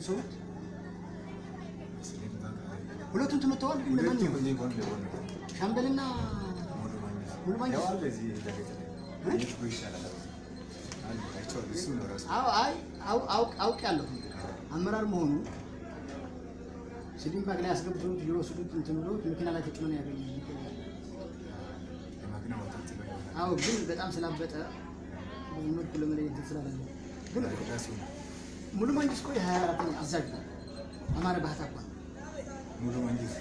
ሰው ሁለቱን ተመተዋል። ግን ለማን ነው ሻምበልና ሙሉ ማኝ ያው ለዚህ ለገጠለ ይሻላል። አውቅ ያለሁ አመራር መሆኑ ስሊም ባግ ላይ አስገብተው ይወስዱት እንትን ብሎ መኪና ላይ ተጭኖ ነው ያገኘው። አዎ ግን በጣም ስላበጠ በመልኩ ለመለየት ስላላለ ግን ሙሉ ማንጅስ ቆይ 24ኛ አዛዥ ነው። አማራ ባህታ አቋም ሙሉ ማንጅስ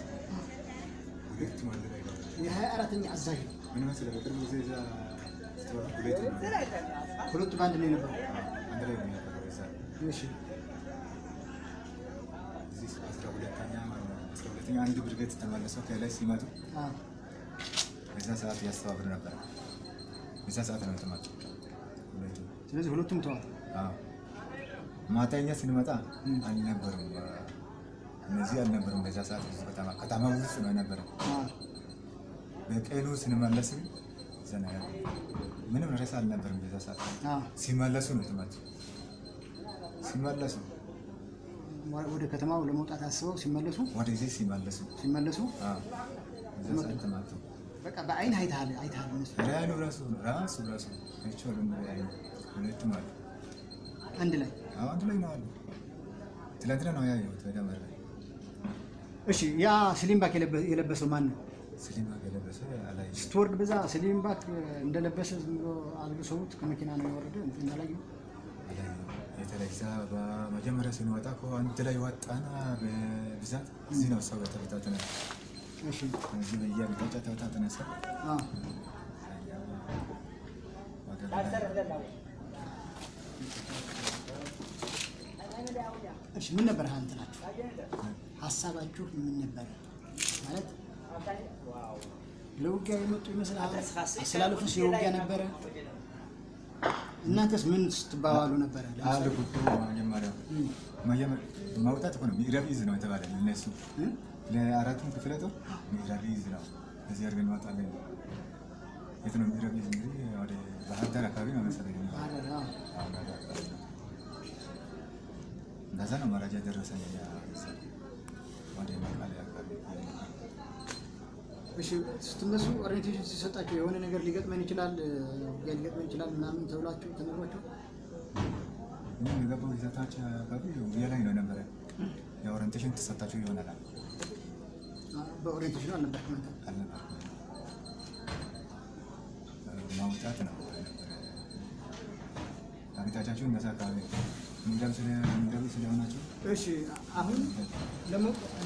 ሁለት ማለት ላይ የ24ኛ አዛዥ ነው። ምን መሰለህ በቅርብ ጊዜ እዛ ሁለቱ ባንድ ነው የነበረው። አንድ ላይ ነው የነበረው እዛ። እሺ እዚህ 12ኛ አንድ ብርጌድ ተመለሰው ከላይ ሲመጡ በዛ ሰዓት ያስተባብር ነበር። በዛ ሰዓት ነው ተማቸው። ስለዚህ ሁለቱም ተዋል። አዎ ማታኛ ስንመጣ አልነበሩም። እነዚህ አልነበሩም። በዛ ሰዓት ከተማ ውስጥ ነው የነበረው። በቀኑ ስንመለስ ዘና ያለ ምንም ረሳ አልነበረም። በዛ ሰዓት ሲመለሱ ነው ተማቸው። ሲመለሱ ወደ ከተማው ለመውጣት አስበው ሲመለሱ ወደዚህ ሲመለሱ በዛ ሰዓት ተማቸው። በቃ በአይን አይታል ራሱ ራሱ አይቻሉ ነው ሁለቱም አሉ አንድ ላይ ነው አሉ። ትላንትና ነው ያየሁት በደመረ። እሺ ያ ስሊም ባክ የለበሰው ማን ነው? ስሊም ባክ የለበሰው አላይ ስትወርድ በዛ ስሊም ባክ እንደለበሰ ዝም ብሎ አልብሰውት ከመኪና ነው የወረደ እንትን ላይ የተለይዛ በመጀመሪያ ስንወጣ አንድ ላይ ወጣና በብዛት እዚህ ነው ሰው ተበታተነ። እሺ እዚህ በየአቅጣጫው ተበታተነሳ። እሺ ምን ነበር አንተናችሁ ሐሳባችሁ ምን ነበር? ማለት ለውጊያ የመጡ ይመስላል። አሰላለፉስ የውጊያ ነበረ። እናንተስ ምን ስትባባሉ ነበር? አልኩት መጀመሪያ ማውጣት እኮ ነው ሚራቢዝ ነው የተባለ እነሱ ለአራቱም ክፍለ ጦር ሚራቢዝ ነው። እዚህ አድርገን እንወጣለን። የት ነው ሚራቢዝ? እንግዲህ ወደ ባህር ዳር አካባቢ ነው መሰለኝ። እንደዛ ነው መረጃ ደረሰኝ። ወደ መቃሌ አካባቢ። እሺ ስትነሱ ኦሪንቴሽን ሲሰጣችሁ የሆነ ነገር ሊገጥመን ይችላል ምናምን ተብላችሁ ተነግሯችሁ ምን የገባው ይዘታች አካባቢ ላይ ነው ነበረ። የኦሪንቴሽን ተሰጣችሁ ይሆናል። በኦሪንቴሽን አልነበርኩም ማውጣት ነው አግታቻችሁ እንደዛ አካባቢ እንደም ስለሆናችሁ። እሺ አሁን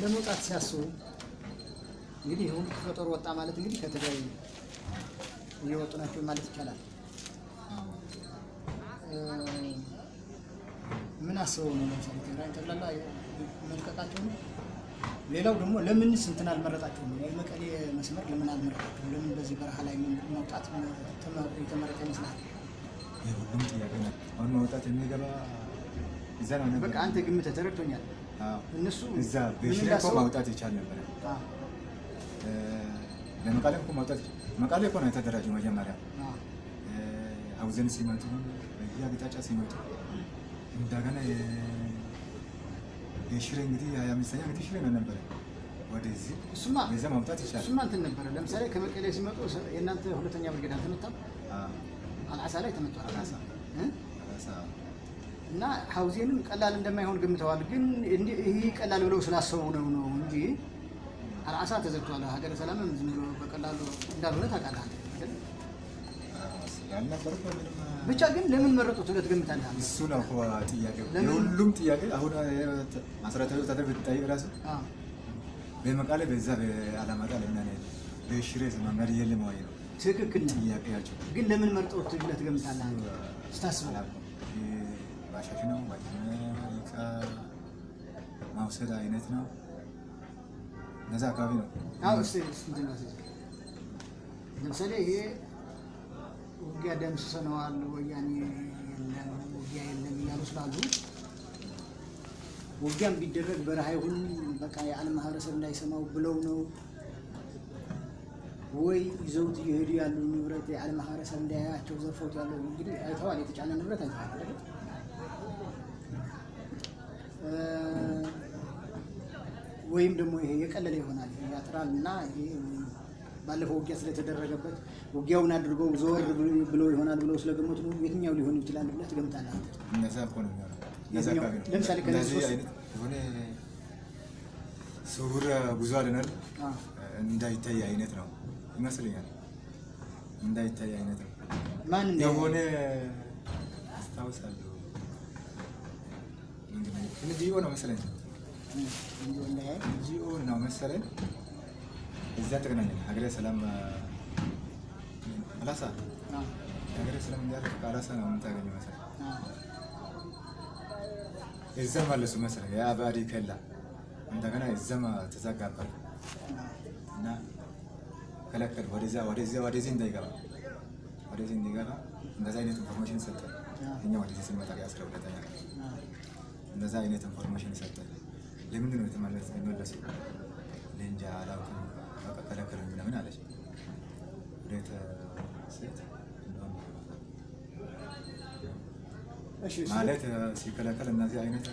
ለመውጣት ሲያስቡ እንግዲህ ሁሉ ከጦር ወጣ ማለት እንግዲህ ከትግራይ እየወጡ ናቸው ማለት ይቻላል። ምን አስበው ነው ለምሳሌ ትግራይ ጠቅላላ መልቀቃቸው ነው? ሌላው ደግሞ ለምን እንትን አልመረጣችሁም? የመቀሌ መስመር ለምን አልመረጣችሁም? ለምን በዚህ በረሃ ላይ መውጣት የተመረጠ ይመስላል? የሁሉም ጥያቄ ነው። አሁን መውጣት የሚገባ እዛ ነው ነበር። በቃ አንተ ግምት ተረድቶኛል። እነሱ እዛ በሽሬ እኮ ማውጣት ይቻል ነበር። ለመቀሌ እኮ ማውጣት መቀሌ እኮ ነው የተደራጀው መጀመሪያ። ሀውዘን ሲመጡ የአቅጣጫ ሲመጡ እንደገና የሽሬ እንግዲህ የ25ኛ እንግዲህ ሽሬ ነው ነበር። ወደዚህ እሱማ በዛ ማውጣት ይቻላል። እሱማ እንትን ነበር። ለምሳሌ ከመቀሌ ሲመጡ የእናንተ ሁለተኛ ብርጌድ አልተመታም? አልዓሳ ላይ ተመቷል። አልዓሳ እና ሀውዜንም ቀላል እንደማይሆን ገምተዋል። ግን ይሄ ቀላል ብለው ስላሰቡ ነው እንጂ አልዓሳ ተዘግቷል። ሀገረ ሰላምም ዝም ብሎ በቀላሉ እንዳልሆነ ታውቃለህ አይደል? ብቻ ግን ለምን መረጡት ብለህ ትገምታለህ? እሱ ነው እኮ ጥያቄው። የሁሉም ጥያቄ አሁን መሰረታዊ ወታደር ብትጠይቅ እራሱ በመቀሌ በዛ በአላማጣ ለምን አይደል በሽሬ መንገድ የለም ወይ ነው ትክክል ጥያቄያቸው። ግን ለምን መርጠውት ብለህ ትገምታለህ ስታስበው? ባሻሽ ነው ማውሰድ አይነት ነው እነዛ አካባቢ ነው። አዎ ለምሳሌ ይሄ ውጊያ ደምስሰነዋል፣ ወያኔ የለም ውጊያ የለም እያሉ ስላሉ ውጊያም ቢደረግ በረሃ ይሁን በቃ የዓለም ማህበረሰብ እንዳይሰማው ብለው ነው ወይ ይዘውት እየሄዱ ያሉ ንብረት የዓለም ማህበረሰብ እንዳያያቸው ዘርፈውት ያለው እንግዲህ አይተዋል። የተጫነ ንብረት አይተዋል አይደል? ወይም ደግሞ ይሄ የቀለለ ይሆናል ያትራል እና ይሄ ባለፈው ውጊያ ስለተደረገበት ውጊያውን አድርገው ዞር ብለው ይሆናል ብለው ስለገመቱ ነው። የትኛው ሊሆን ይችላል ብለህ ትገምታለህ? እነዛ እኮ ነው የሚሆነው። እነዛ አካባቢ ነው። ለምሳሌ ከነዚህ የሆነ ስውር ጉዞ አለናል እንዳይታይ አይነት ነው ይመስለኛል። እንዳይታይ አይነት ነው። ማን የሆነ አስታውሳለሁ እንግዲህ ጂኦ ነው መሰለኝ ጂኦ ነው መሰለኝ እዛ ተገናኘን። ሀገረ ሰላም አላሳ ሀገረ ሰላም እንዳለ አላሳ ነው የምታገኘው መሰለኝ። እዛ መለሱ መሰለኝ ያ ባዲ ከላ እንደገና እዛም ተዘጋበት እና ከለከሉ። ወደዚህ እንዳይገባ እንደዛ አይነት ኢንፎርሜሽን ሰጠ። እኛ ወደዚህ ስንመጣ የ12ኛ እንደዛ አይነት ኢንፎርሜሽን ሰጠ። ለምንድን ነው የተመለሰው? ለእንጃ አላውቅም። በቃ ከለከሉኝ ምናምን አለች። ወዴት ሴት ማለት ሲከለከል እነዚህ አይነት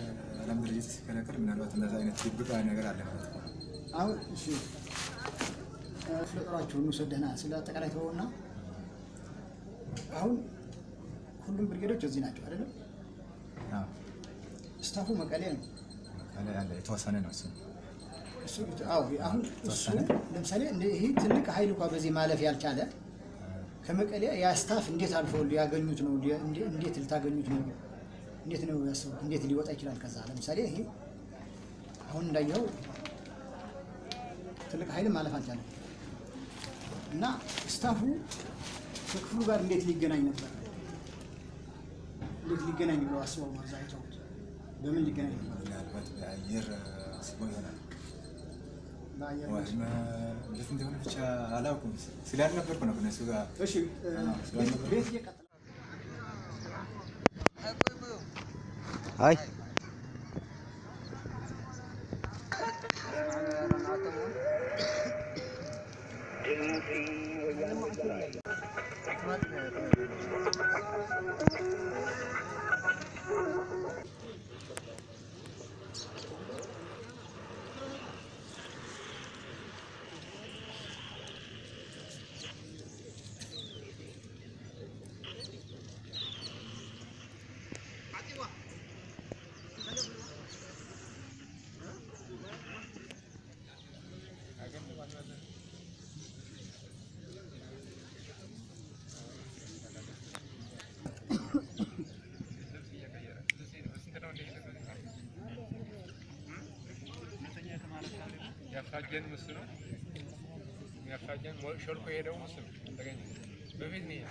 ዓለም ድርጅት ሲከለከል ምናልባት እነዚህ አይነት ድብቅ ነገር አለ ማለት ነው። አሁን እሺ ስለ ጦራችሁን ወሰደና ስለ አጠቃላይ ተወውና አሁን ሁሉም ብርጌዶች እዚህ ናቸው አይደል? አዎ። ስታፉ መቀሌ ነው። መቀሌ ያለ የተወሰነ ነው እሱ። አዎ። አሁን እሱ ለምሳሌ ይሄ ትልቅ ኃይል እንኳን በዚህ ማለፍ ያልቻለ ከመቀሌ ያ ስታፍ እንዴት አልፎ ሊያገኙት ነው? እንዴት ልታገኙት ነው? እንዴት ነው ያሰቡት? እንዴት ሊወጣ ይችላል? ከዛ ለምሳሌ ይሄ አሁን እንዳየው ትልቅ ኃይል ማለፍ አልቻለም እና ስታፉ ከክፍሉ ጋር እንዴት ሊገናኝ ነበር? እንዴት ሊገናኝ ብለው አስበው ነው እዛ አይተውት በምን ሊገናኝ ነበር? ምናልባት በአየር አስበው ይሆናል። በአየር ወይም እንዴት እንደሆነ ብቻ አላውቅም። ስላልነበርኩ ነው ከነሱ ጋር። እሺ ቤት እየቀጠለ አይ ያፋጀን ምስ ነው ያፋጀን ሾልኮ ሄደው ምስ ነው ተገኘ በፊት ነው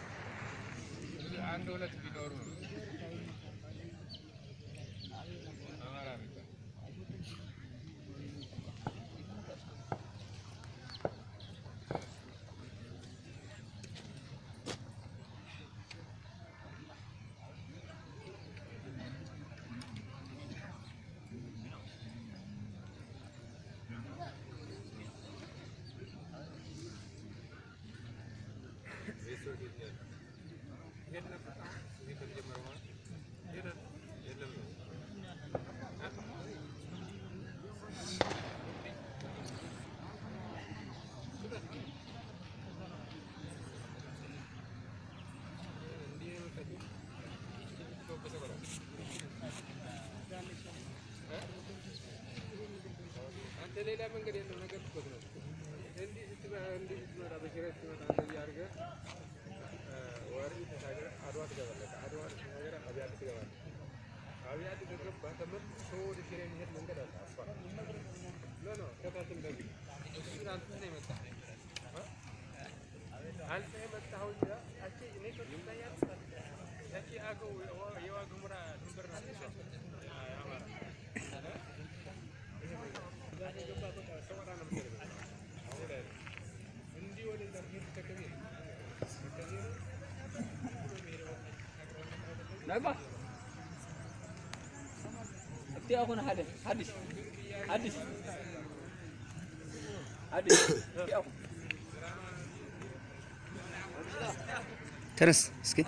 አንድ ሁለት ቢኖሩ ነው አማራ ነው ሌላ መንገድ የለም ነገር ትቆጥ ነው እንዲህ ስትመጣ በሽረት ትመጣ እንደዚህ አድርገህ ወሬ ተሻገር አድዋ ትገባለህ። አድዋ ተሻገር አብያት ትገባለህ። አብያት ከገባህ ተመልሶ ወደ ሽሬ የሚሄድ መንገድ አለ። አስፋ ኖ ከታችን እንደዚህ እሱን አንተ ነው የመጣህ አንተ የመጣኸው እዛ ያቺ እኔ ይታያል ያቺ አገው የዋግኽምራ ድንበር ናት። نعم. أبتي أخونا حدث ترس اسكي